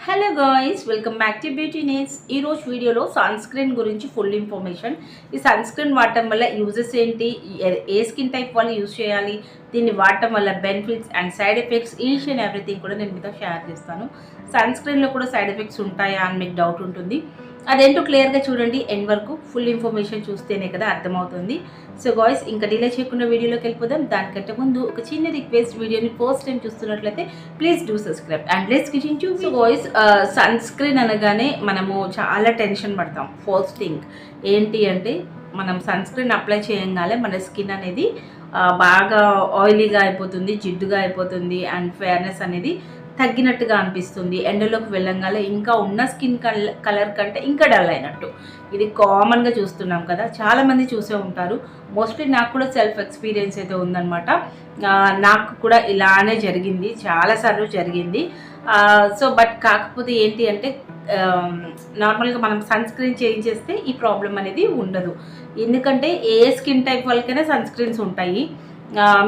Hello guys, welcome back to beautiness. ఈరోజు వీడియోలో sunscreen గురించి ఫుల్ ఇన్ఫర్మేషన్. ఈ సన్ స్క్రీన్ వాడటం వల్ల యూజెస్ ఏంటి, ఏ స్కిన్ టైప్ వాళ్ళు యూజ్ చేయాలి, దీన్ని వాడటం వల్ల benefits and side effects, each and everything కూడా నేను మీతో షేర్ చేస్తాను. సన్ స్క్రీన్లో కూడా సైడ్ ఎఫెక్ట్స్ ఉంటాయా అని మీకు డౌట్ ఉంటుంది. అదేంటో క్లియర్గా చూడండి, ఎండ్ వరకు ఫుల్ ఇన్ఫర్మేషన్ చూస్తేనే కదా అర్థమవుతుంది. సో గాయ్స్, ఇంకా డిలే చేయకుండా వీడియోలోకి వెళ్ళిపోదాం. దానికంటే ముందు ఒక చిన్న రిక్వెస్ట్, వీడియోని ఫస్ట్ టైం చూస్తున్నట్లయితే please do subscribe and let's get into. So guys, sunscreen అనగానే మనము చాలా టెన్షన్ పడతాం. ఫస్ట్ థింగ్ ఏంటి అంటే, మనం సన్ స్క్రీన్ అప్లై చేయగానే మన స్కిన్ అనేది బాగా ఆయిలీగా అయిపోతుంది, జిడ్డుగా అయిపోతుంది అండ్ ఫేర్నెస్ అనేది తగ్గినట్టుగా అనిపిస్తుంది. ఎండలోకి వెళ్ళంగానే ఇంకా ఉన్న స్కిన్ కలర్ కంటే ఇంకా డల్ అయినట్టు. ఇది కామన్గా చూస్తున్నాం కదా, చాలామంది చూసే ఉంటారు. మోస్ట్లీ నాకు కూడా సెల్ఫ్ ఎక్స్పీరియన్స్ అయితే ఉందన్నమాట. నాకు కూడా ఇలానే జరిగింది, చాలాసార్లు జరిగింది. సో బట్ కాకపోతే ఏంటి అంటే, నార్మల్గా మనం సన్ స్క్రీన్ చేంజ్ చేస్తే ఈ ప్రాబ్లం అనేది ఉండదు. ఎందుకంటే ఏ స్కిన్ టైప్ వాళ్ళకైనా సన్ స్క్రీన్స్ ఉంటాయి.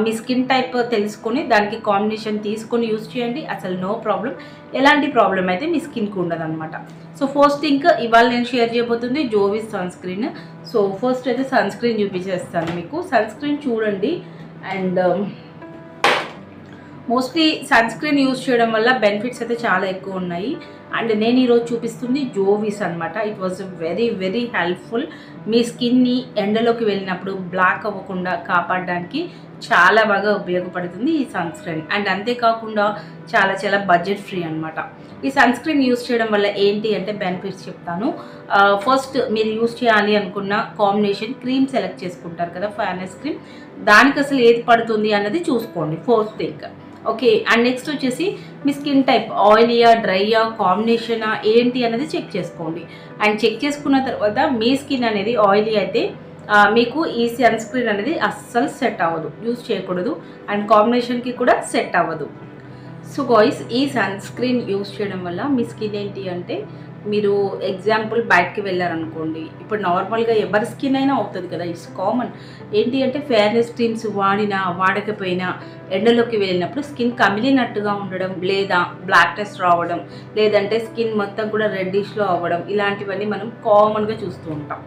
మీ స్కిన్ టైప్ తెలుసుకొని దానికి కాంబినేషన్ తీసుకొని యూజ్ చేయండి, అసలు నో ప్రాబ్లం. ఎలాంటి ప్రాబ్లం అయితే మీ స్కిన్కి ఉండదు అనమాట. సో ఫస్ట్ థింగ్ ఇవాళ నేను షేర్ చేయబోతుంది Jovees sunscreen. So first అయితే సన్ స్క్రీన్ చూపించేస్తాను మీకు. సన్ స్క్రీన్ చూడండి. And mostly sunscreen use చేయడం వల్ల బెనిఫిట్స్ అయితే చాలా ఎక్కువ ఉన్నాయి. అండ్ నేను ఈరోజు చూపిస్తుంది జోవిస్ అనమాట. It was very very helpful. మీ స్కిన్ని ఎండలోకి వెళ్ళినప్పుడు బ్లాక్ అవ్వకుండా కాపాడడానికి చాలా బాగా ఉపయోగపడుతుంది ఈ సన్ స్క్రీన్. అండ్ అంతేకాకుండా చాలా చాలా బడ్జెట్ ఫ్రీ అనమాట. ఈ సన్ స్క్రీన్ యూజ్ చేయడం వల్ల ఏంటి అంటే బెనిఫిట్స్ చెప్తాను. ఫస్ట్ మీరు యూజ్ చేయాలి అనుకున్న కాంబినేషన్ క్రీమ్ సెలెక్ట్ చేసుకుంటారు కదా, ఫేర్నెస్ క్రీమ్. దానికి అసలు ఏది పడుతుంది అన్నది చూసుకోండి first thing. Okay. And next వచ్చేసి మీ స్కిన్ టైప్ ఆయిలీయా, డ్రైయా, కాంబినేషనా ఏంటి అనేది చెక్ చేసుకోండి. అండ్ చెక్ చేసుకున్న తర్వాత మీ స్కిన్ అనేది ఆయిలీ అయితే మీకు ఈ సన్ స్క్రీన్ అనేది అస్సలు సెట్ అవ్వదు, యూజ్ చేయకూడదు. అండ్ కాంబినేషన్కి కూడా సెట్ అవ్వదు. సో గాయ్స్, ఈ సన్ స్క్రీన్ యూజ్ చేయడం వల్ల మీ స్కిన్ ఏంటి అంటే, మీరు ఎగ్జాంపుల్ బయటకి వెళ్ళారనుకోండి, ఇప్పుడు నార్మల్గా ఎవరి స్కిన్ అయినా అవుతుంది కదా, ఇట్స్ కామన్. ఏంటి అంటే ఫేర్నెస్ క్రీమ్స్ వాడినా వాడకపోయినా ఎండలోకి వెళ్ళినప్పుడు స్కిన్ కమిలినట్టుగా ఉండడం, లేదా బ్లాక్నెస్ రావడం, లేదంటే స్కిన్ మొత్తం కూడా రెడ్డిష్లో అవ్వడం, ఇలాంటివన్నీ మనం కామన్గా చూస్తూ ఉంటాం.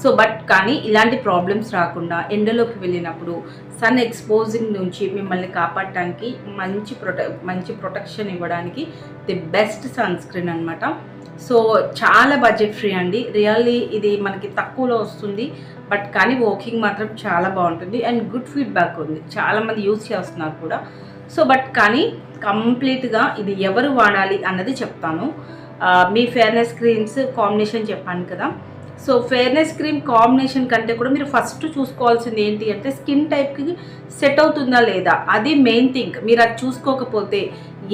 సో బట్ కానీ ఇలాంటి ప్రాబ్లమ్స్ రాకుండా ఎండలోకి వెళ్ళినప్పుడు సన్ ఎక్స్పోజింగ్ నుంచి మిమ్మల్ని కాపాడటానికి మంచి ప్రొటెక్షన్ ఇవ్వడానికి ది బెస్ట్ సన్ స్క్రీన్ అనమాట. సో చాలా బడ్జెట్ ఫ్రీ అండి. రియల్లీ ఇది మనకి తక్కువలో వస్తుంది, బట్ కానీ వర్కింగ్ మాత్రం చాలా బాగుంటుంది అండ్ గుడ్ ఫీడ్బ్యాక్ ఉంది. చాలామంది యూజ్ చేస్తున్నారు కూడా. సో బట్ కానీ కంప్లీట్గా ఇది ఎవరు వాడాలి అన్నది చెప్తాను. మీ ఫేర్నెస్ క్రీమ్స్ కాంబినేషన్ చెప్పాను కదా. సో ఫేర్నెస్ క్రీమ్ కాంబినేషన్ కంటే కూడా మీరు ఫస్ట్ చూసుకోవాల్సింది ఏంటి అంటే స్కిన్ టైప్కి సెట్ అవుతుందా లేదా, అది మెయిన్ థింగ్. మీరు అది చూసుకోకపోతే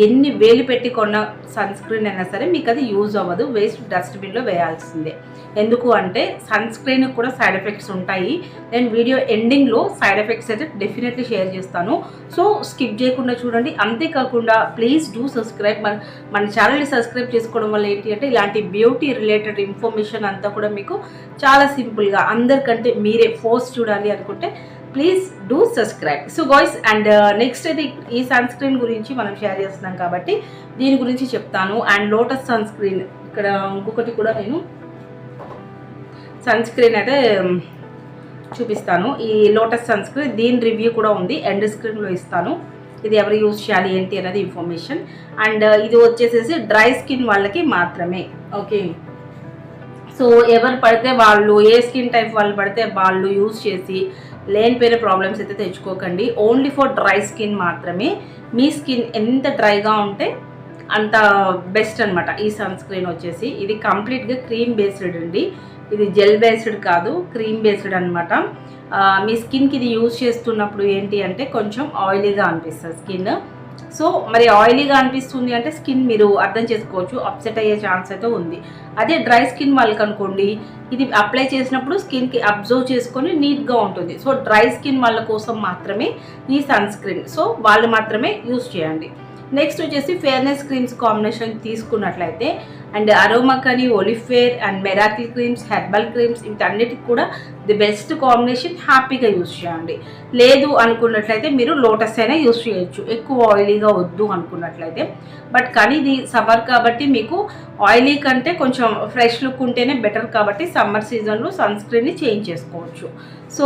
ఎన్ని వేలు పెట్టి కొన్న సన్ స్క్రీన్ అయినా సరే మీకు అది యూజ్ అవ్వదు, వేస్ట్ డస్ట్బిన్లో వేయాల్సిందే. ఎందుకు అంటే సన్ స్క్రీన్ కూడా సైడ్ ఎఫెక్ట్స్ ఉంటాయి. నేను వీడియో ఎండింగ్లో సైడ్ ఎఫెక్ట్స్ అయితే డెఫినెట్లీ షేర్ చేస్తాను. సో స్కిప్ చేయకుండా చూడండి. అంతేకాకుండా ప్లీజ్ డూ సబ్స్క్రైబ్. మన ఛానల్ని సబ్స్క్రైబ్ చేసుకోవడం వల్ల ఏంటి అంటే ఇలాంటి బ్యూటీ రిలేటెడ్ ఇన్ఫర్మేషన్ అంతా కూడా మీకు చాలా సింపుల్గా, అందరికంటే మీరే ఫోర్స్ చూడాలి అనుకుంటే please do subscribe. So guys, and next అయితే ఈ సన్ స్క్రీన్ గురించి మనం షేర్ చేస్తున్నాం కాబట్టి దీని గురించి చెప్తాను. అండ్ లోటస్ సన్ స్క్రీన్, ఇక్కడ ఇంకొకటి కూడా నేను సన్ స్క్రీన్ అయితే చూపిస్తాను. ఈ లోటస్ సన్ స్క్రీన్, దీని రివ్యూ కూడా ఉంది, ఎండ్ స్క్రీన్లో ఇస్తాను. ఇది ఎవరు యూజ్ చేయాలి ఏంటి అనేది ఇన్ఫర్మేషన్. అండ్ ఇది వచ్చేసేసి డ్రై స్కిన్ వాళ్ళకి మాత్రమే. ఓకే. సో ఎవరు పడితే వాళ్ళు, ఏ స్కిన్ టైప్ వాళ్ళు పడితే వాళ్ళు యూజ్ చేసి లేనిపోయిన ప్రాబ్లమ్స్ అయితే తెచ్చుకోకండి. ఓన్లీ ఫర్ డ్రై స్కిన్ మాత్రమే. మీ స్కిన్ ఎంత డ్రైగా ఉంటే అంత బెస్ట్ అనమాట ఈ సన్ స్క్రీన్ వచ్చేసి. ఇది కంప్లీట్గా క్రీమ్ బేస్డ్ అండి, ఇది జెల్ బేస్డ్ కాదు, క్రీమ్ బేస్డ్ అనమాట. మీ స్కిన్కి ఇది యూజ్ చేస్తున్నప్పుడు ఏంటి అంటే కొంచెం ఆయిలీగా అనిపిస్తుంది స్కిన్. సో మరి ఆయిలీగా అనిపిస్తుంది అంటే స్కిన్ మీరు అర్థం చేసుకోవచ్చు, అప్సెట్ అయ్యే ఛాన్స్ అయితే ఉంది. అదే డ్రై స్కిన్ వాళ్ళకి అనుకోండి, ఇది అప్లై చేసినప్పుడు స్కిన్కి అబ్జర్వ్ చేసుకొని నీట్గా ఉంటుంది. సో డ్రై స్కిన్ వాళ్ళ కోసం మాత్రమే ఈ సన్ స్క్రీన్. సో వాళ్ళు మాత్రమే యూజ్ చేయండి. నెక్స్ట్ వచ్చేసి ఫేర్నెస్ క్రీమ్స్ కాంబినేషన్ తీసుకున్నట్లయితే అండ్ అరోమా కానీ ఒలిఫేర్ and miracle creams herbal creams వీటన్నిటికి కూడా ది బెస్ట్ కాంబినేషన్. హ్యాపీగా యూస్ చేయండి. లేదు అనుకున్నట్లయితే మీరు లోటస్ అయినా యూస్ చేయొచ్చు, ఎక్కువ ఆయిలీగా వద్దు అనుకున్నట్లయితే. బట్ కానీ ఇది సమ్మర్ కాబట్టి మీకు ఆయిలీ కంటే కొంచెం ఫ్రెష్ లుక్ ఉంటేనే బెటర్ కాబట్టి సమ్మర్ సీజన్లో సన్ స్క్రీన్ని చేంజ్ చేసుకోవచ్చు. సో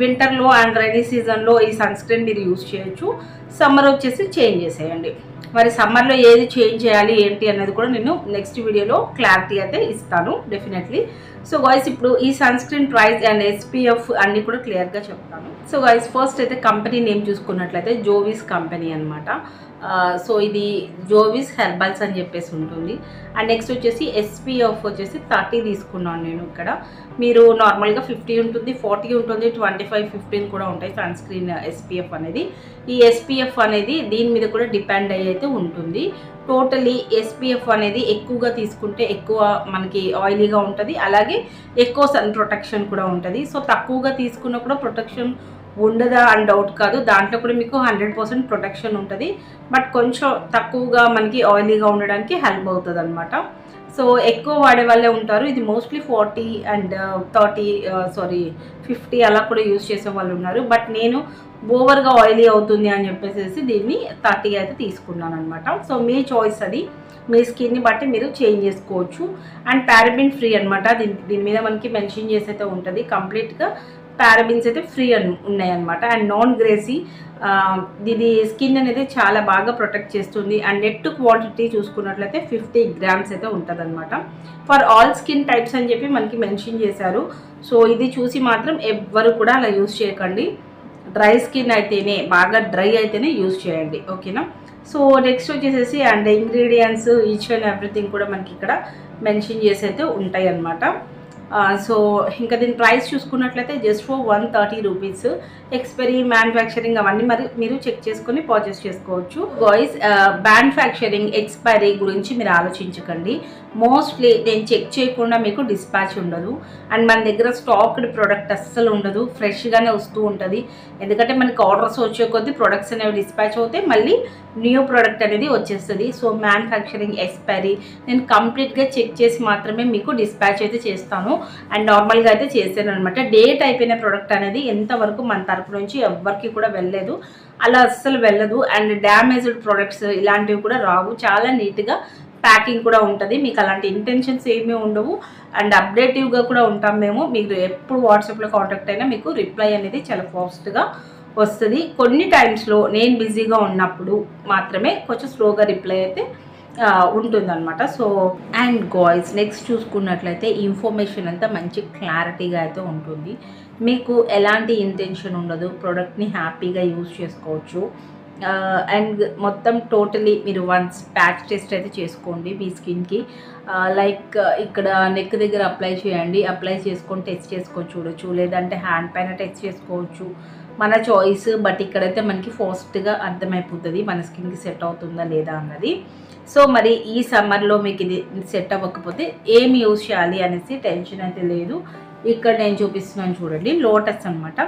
వింటర్లో అండ్ రైనీ సీజన్లో ఈ సన్ స్క్రీన్ మీరు యూస్ చేయొచ్చు. సమ్మర్ వచ్చేసి చేంజ్ చేసేయండి. మరి సమ్మర్లో ఏది చేంజ్ చేయాలి ఏంటి అనేది కూడా నేను నెక్స్ట్ వీడియోలో క్లారిటీ అయితే ఇస్తాను డెఫినెట్లీ. సో గాయ్స్ ఇప్పుడు ఈ sunscreen price and SPF అన్నీ కూడా క్లియర్గా చెప్తాను. సో గాయ్స్ ఫస్ట్ అయితే కంపెనీ నేమ్ చూసుకున్నట్లయితే జోవిస్ కంపెనీ అనమాట. సో ఇది జోవిస్ హెర్బల్స్ అని చెప్పేసి ఉంటుంది. అండ్ నెక్స్ట్ వచ్చేసి SPF వచ్చేసి 30 తీసుకున్నాను నేను ఇక్కడ. మీరు నార్మల్గా 50 ఉంటుంది, 40 ఉంటుంది, 25, 15 కూడా ఉంటాయి సన్ స్క్రీన్ SPF అనేది. ఈ SPF అనేది దీని మీద కూడా డిపెండ్ అయితే ఉంటుంది. టోటలీ SPF అనేది ఎక్కువగా తీసుకుంటే ఎక్కువ మనకి ఆయిలీగా ఉంటుంది, అలాగే ఎక్కువ సన్ ప్రొటెక్షన్ కూడా ఉంటుంది. సో తక్కువగా తీసుకున్న కూడా ప్రొటెక్షన్ ఉండదా అని డౌట్ కాదు, దాంట్లో కూడా మీకు 100% ప్రొటెక్షన్ ఉంటుంది. బట్ కొంచెం తక్కువగా మనకి ఆయిలీగా ఉండడానికి హెల్ప్ అవుతుంది అనమాట. సో ఎక్కువ వాడే వాళ్ళే ఉంటారు. ఇది మోస్ట్లీ 40 అండ్ 50 అలా కూడా యూజ్ చేసే వాళ్ళు ఉన్నారు. బట్ నేను ఓవర్గా ఆయిలీ అవుతుంది అని చెప్పేసి దీన్ని 30 అయితే తీసుకున్నాను అనమాట. సో మీ చాయిస్ అది, మీ స్కిన్ని బట్టి మీరు చేంజ్ చేసుకోవచ్చు. అండ్ పారాబిన్ ఫ్రీ అనమాట. దీని మీద మనకి మెన్షన్ చేసి అయితే ఉంటుంది. కంప్లీట్గా పారాబిన్స్ అయితే ఫ్రీ ఉన్నాయన్నమాట. అండ్ నాన్ గ్రేసీ, ఇది స్కిన్ అనేది చాలా బాగా ప్రొటెక్ట్ చేస్తుంది. అండ్ నెట్ క్వాంటిటీ చూసుకున్నట్లయితే 50 grams అయితే ఉంటుంది అనమాట. ఫర్ ఆల్ స్కిన్ టైప్స్ అని చెప్పి మనకి మెన్షన్ చేశారు. సో ఇది చూసి మాత్రం ఎవ్వరు కూడా అలా యూజ్ చేయకండి. డ్రై స్కిన్ అయితేనే, బాగా డ్రై అయితేనే యూజ్ చేయండి, ఓకేనా. సో నెక్స్ట్ వచ్చేసేసి and ingredients each and everything కూడా మనకి ఇక్కడ మెన్షన్ చేసి అయితే ఉంటాయి అన్నమాట. సో ఇంకా దీని ప్రైస్ చూసుకున్నట్లయితే just for 130 rupees. Expiry, manufacturing అవన్నీ మరి మీరు చెక్ చేసుకొని పర్చేస్ చేసుకోవచ్చు. గాయ్స్ మ్యానుఫ్యాక్చరింగ్ ఎక్స్పైరీ గురించి మీరు ఆలోచించకండి. మోస్ట్లీ నేను చెక్ చేయకుండా మీకు డిస్పాచ్ ఉండదు. అండ్ మన దగ్గర స్టాక్డ్ ప్రోడక్ట్ అస్సలు ఉండదు, ఫ్రెష్గానే వస్తూ ఉంటుంది. ఎందుకంటే మనకి ఆర్డర్స్ వచ్చే కొద్దీ ప్రొడక్ట్స్ అనేవి డిస్పాచ్ అవుతాయి, మళ్ళీ న్యూ ప్రోడక్ట్ అనేది వచ్చేస్తుంది. సో మ్యానుఫ్యాక్చరింగ్ ఎక్స్పైరీ నేను కంప్లీట్గా చెక్ చేసి మాత్రమే మీకు డిస్పాచ్ అయితే చేస్తాను. అండ్ నార్మల్గా అయితే చేశాను అనమాట. డేట్ అయిపోయిన ప్రోడక్ట్ అనేది ఎంతవరకు మన తరపు నుంచి ఎవరికి కూడా వెళ్ళలేదు, అలా అస్సలు వెళ్ళదు. అండ్ డ్యామేజ్డ్ ప్రోడక్ట్స్ ఇలాంటివి కూడా రావు. చాలా నీట్గా ప్యాకింగ్ కూడా ఉంటుంది. మీకు అలాంటి ఇంటెన్షన్స్ ఏమీ ఉండవు. అండ్ అప్డేటివ్గా కూడా ఉంటాం మేము. మీకు ఎప్పుడు వాట్సాప్లో కాంటాక్ట్ అయినా మీకు రిప్లై అనేది చాలా ఫాస్ట్గా వస్తుంది. కొన్ని టైమ్స్లో నేను బిజీగా ఉన్నప్పుడు మాత్రమే కొంచెం స్లోగా రిప్లై అయితే ఉంటుందన్నమాట. సో అండ్ గాయ్స్ నెక్స్ట్ చూసుకున్నట్లయితే ఇన్ఫర్మేషన్ అంతా మంచి క్లారిటీగా అయితే ఉంటుంది. మీకు ఎలాంటి ఇంటెన్షన్ ఉండదు, ప్రోడక్ట్ని హ్యాపీగా యూజ్ చేసుకోవచ్చు. అండ్ మొత్తం టోటలీ మీరు వన్స్ ప్యాచ్ టెస్ట్ అయితే చేసుకోండి మీ స్కిన్కి. లైక్ ఇక్కడ నెక్ దగ్గర అప్లై చేయండి, అప్లై చేసుకొని టెస్ట్ చేసుకొని చూడొచ్చు, లేదంటే హ్యాండ్ పైన టెస్ట్ చేసుకోవచ్చు, మన చాయిస్. బట్ ఇక్కడైతే మనకి ఫాస్ట్గా అర్థమైపోతుంది మన స్కిన్కి సెట్ అవుతుందా లేదా అన్నది. సో మరి ఈ సమ్మర్లో మీకు ఇది సెట్ అవ్వకపోతే ఏం యూజ్ చేయాలి అనేసి టెన్షన్ అయితే లేదు. ఇక్కడ నేను చూపిస్తున్నాను చూడండి, లోటస్ అనమాట.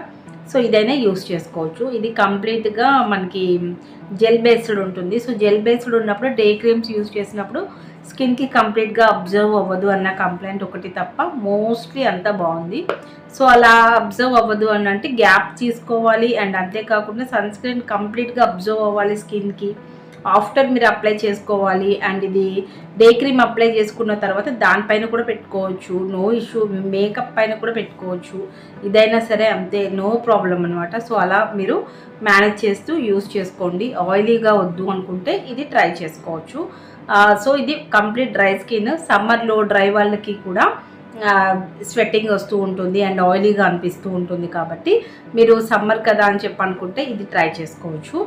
సో ఇదైనా యూస్ చేసుకోవచ్చు. ఇది కంప్లీట్గా మనకి జెల్ బేస్డ్ ఉంటుంది. సో జెల్ బేస్డ్ ఉన్నప్పుడు డే క్రీమ్స్ యూజ్ చేసినప్పుడు స్కిన్కి కంప్లీట్గా అబ్జర్వ్ అవ్వదు అన్న కంప్లైంట్ ఒకటి తప్ప మోస్ట్లీ అంతా బాగుంది. సో అలా అబ్జర్వ్ అవ్వదు అని అంటే గ్యాప్ తీసుకోవాలి. అండ్ అంతేకాకుండా సన్ స్క్రీన్ కంప్లీట్గా అబ్జర్వ్ అవ్వాలి స్కిన్కి. ఆఫ్టర్ మీరు అప్లై చేసుకోవాలి. అండ్ ఇది డే క్రీమ్ అప్లై చేసుకున్న తర్వాత దానిపైన కూడా పెట్టుకోవచ్చు, నో ఇష్యూ. మేకప్ పైన కూడా పెట్టుకోవచ్చు, ఇదైనా సరే అంతే, నో ప్రాబ్లం అనమాట. సో అలా మీరు మేనేజ్ చేస్తూ యూజ్ చేసుకోండి. ఆయిలీగా వద్దు అనుకుంటే ఇది ట్రై చేసుకోవచ్చు. సో ఇది కంప్లీట్ డ్రై స్కిన్. సమ్మర్లో డ్రై వాళ్ళకి కూడా స్వెట్టింగ్ వస్తూ ఉంటుంది అండ్ ఆయిలీగా అనిపిస్తూ ఉంటుంది. కాబట్టి మీరు సమ్మర్ కదా అని చెప్పి అనుకుంటే ఇది ట్రై చేసుకోవచ్చు.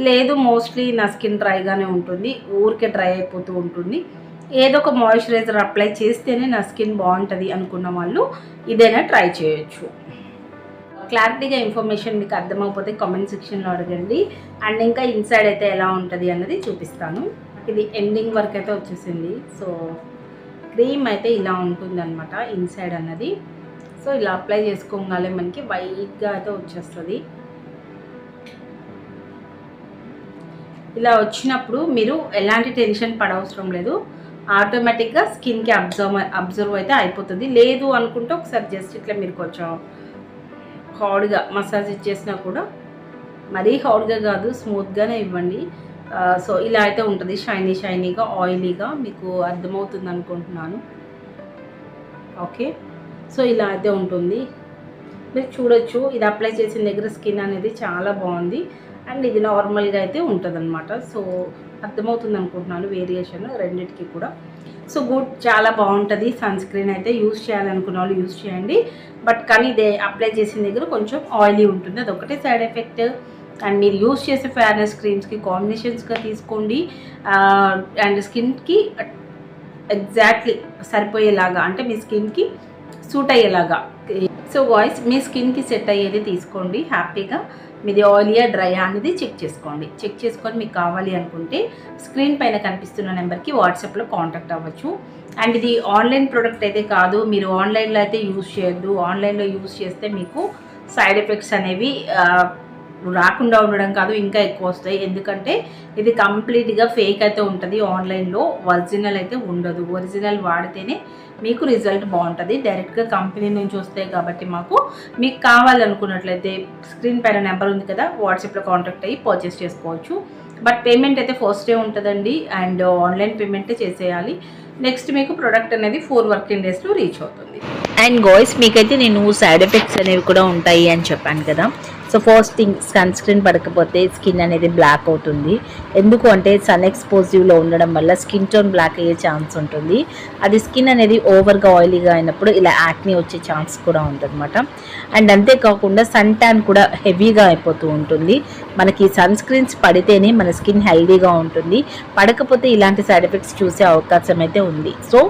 లేదు మోస్ట్లీ నా స్కిన్ డ్రైగానే ఉంటుంది, ఊరికే డ్రై అయిపోతూ ఉంటుంది, ఏదో ఒక మాయిశ్చరైజర్ అప్లై చేస్తేనే నా స్కిన్ బాగుంటుంది అనుకున్న వాళ్ళు ఇదైనా ట్రై చేయొచ్చు. క్లారిటీగా ఇన్ఫర్మేషన్ మీకు అర్థమైపోతే కామెంట్ సెక్షన్లో అడగండి. అండ్ ఇంకా ఇన్సైడ్ అయితే ఎలా ఉంటుంది అన్నది చూపిస్తాను. ఇది ఎండింగ్ వరకు అయితే వచ్చేసింది. సో క్రీమ్ అయితే ఇలా ఉంటుంది అనమాట ఇన్సైడ్ అన్నది. సో ఇలా అప్లై చేసుకోగానే మనకి వైట్గా అయితే వచ్చేస్తుంది. ఇలా వచ్చినప్పుడు మీరు ఎలాంటి టెన్షన్ పడవసరం లేదు. ఆటోమేటిక్గా స్కిన్కి అబ్జర్వ్ అయితే అయిపోతుంది. లేదు అనుకుంటే ఒకసారి జస్ట్ ఇట్లా మీరు కొంచెం హార్డ్గా మసాజ్ ఇచ్చేసినా కూడా, మరీ హార్డ్గా కాదు, స్మూత్గానే ఇవ్వండి. సో ఇలా అయితే ఉంటుంది, షైనీగా ఆయిలీగా. మీకు అర్థమవుతుంది అనుకుంటున్నాను. ఓకే, సో ఇలా అయితే ఉంటుంది. మీరు చూడొచ్చు, ఇది అప్లై చేసిన దగ్గర స్కిన్ అనేది చాలా బాగుంది. అండ్ ఇది నార్మల్గా అయితే ఉంటుంది అనమాట. సో అర్థమవుతుంది అనుకుంటున్నాను వేరియేషన్ రెండింటికి కూడా. సో గుడ్, చాలా బాగుంటుంది. సన్ స్క్రీన్ అయితే యూజ్ చేయాలనుకున్న వాళ్ళు యూజ్ చేయండి. బట్ కానీ ఇదే అప్లై చేసిన దగ్గర కొంచెం ఆయిలీ ఉంటుంది, అదొకటే సైడ్ ఎఫెక్ట్. అండ్ మీరు యూజ్ చేసే ఫేర్నెస్ క్రీమ్స్కి కాంబినేషన్స్గా తీసుకోండి. అండ్ స్కిన్కి ఎగ్జాక్ట్లీ సరిపోయేలాగా, అంటే మీ స్కిన్కి సూట్ అయ్యేలాగా. సో వాయిస్ మీ స్కిన్కి సెట్ అయ్యేది తీసుకోండి. హ్యాపీగా మీది ఆయిలియా డ్రై అనేది చెక్ చేసుకోండి. చెక్ చేసుకొని మీకు కావాలి అనుకుంటే స్క్రీన్ పైన కనిపిస్తున్న నెంబర్కి వాట్సాప్లో కాంటాక్ట్ అవ్వచ్చు. అండ్ ఇది ఆన్లైన్ ప్రోడక్ట్ అయితే కాదు, మీరు ఆన్లైన్లో అయితే యూజ్ చేయొద్దు. ఆన్లైన్లో యూజ్ చేస్తే మీకు సైడ్ ఎఫెక్ట్స్ అనేవి రాకుండా ఉండడం కాదు, ఇంకా ఎక్కువ వస్తాయి. ఎందుకంటే ఇది కంప్లీట్గా ఫేక్ అయితే ఉంటుంది. ఆన్లైన్లో ఒరిజినల్ అయితే ఉండదు. ఒరిజినల్ వాడితేనే మీకు రిజల్ట్ బాగుంటుంది. డైరెక్ట్గా కంపెనీ నుంచి వస్తాయి కాబట్టి మీకు కావాలనుకున్నట్లయితే స్క్రీన్ పైన నెంబర్ ఉంది కదా, వాట్సాప్లో కాంటాక్ట్ అయ్యి పర్చేస్ చేసుకోవచ్చు. బట్ పేమెంట్ అయితే ఫస్ట్ డే ఉంటుందండి. అండ్ ఆన్లైన్ పేమెంటే చేసేయాలి. నెక్స్ట్ మీకు ప్రోడక్ట్ అనేది 4 వర్కింగ్ డేస్లో రీచ్ అవుతుంది. అండ్ గాయ్స్, మీకైతే నేను సైడ్ ఎఫెక్ట్స్ అనేవి కూడా ఉంటాయి అని చెప్పాను కదా. So first thing, sunscreen పడకపోతే స్కిన్ అనేది బ్లాక్ అవుతుంది. ఎందుకు అంటే సన్ ఎక్స్పోజివ్లో ఉండడం వల్ల స్కిన్ టోన్ బ్లాక్ అయ్యే ఛాన్స్ ఉంటుంది. అది స్కిన్ అనేది ఓవర్గా ఆయిలీగా అయినప్పుడు ఇలా యాక్నీ వచ్చే ఛాన్స్ కూడా ఉంటుందన్నమాట. అండ్ అంతేకాకుండా సన్ ట్యాన్ కూడా హెవీగా అయిపోతూ ఉంటుంది. మనకి సన్ స్క్రీన్స్ పడితేనే మన స్కిన్ హెల్దీగా ఉంటుంది, పడకపోతే ఇలాంటి సైడ్ ఎఫెక్ట్స్ చూసే అవకాశం అయితే ఉంది. సో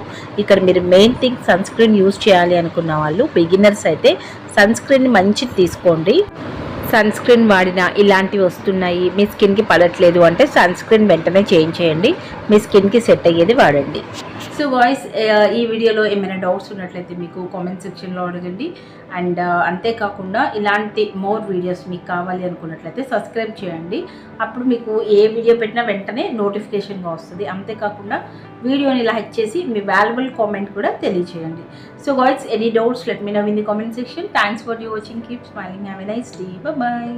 ఇక్కడ మీరు main thing sunscreen use చేయాలి అనుకున్న వాళ్ళు, బిగినర్స్ అయితే సన్ స్క్రీన్ని మంచిది తీసుకోండి. సన్ స్క్రీన్ వాడినా ఇలాంటివి వస్తున్నాయి, మీ స్కిన్కి పడట్లేదు అంటే సన్ స్క్రీన్ వెంటనే చేంజ్ చేయండి. మీ స్కిన్కి సెట్ అయ్యేది వాడండి. సో వాయిస్, ఈ వీడియోలో ఏమైనా డౌట్స్ ఉన్నట్లయితే మీకు కామెంట్ సెక్షన్లో అడగండి. అండ్ అంతేకాకుండా ఇలాంటి మోర్ వీడియోస్ మీకు కావాలి అనుకున్నట్లయితే సబ్స్క్రైబ్ చేయండి. అప్పుడు మీకు ఏ వీడియో పెట్టినా వెంటనే నోటిఫికేషన్గా వస్తుంది. అంతేకాకుండా వీడియోని లైక్ చేసి మీ వాల్యుబుల్ కామెంట్ కూడా తెలియజేయండి. So guys, any doubts let me know in the comment section. Thanks for watching. Keep smiling. Have a nice day. Bye.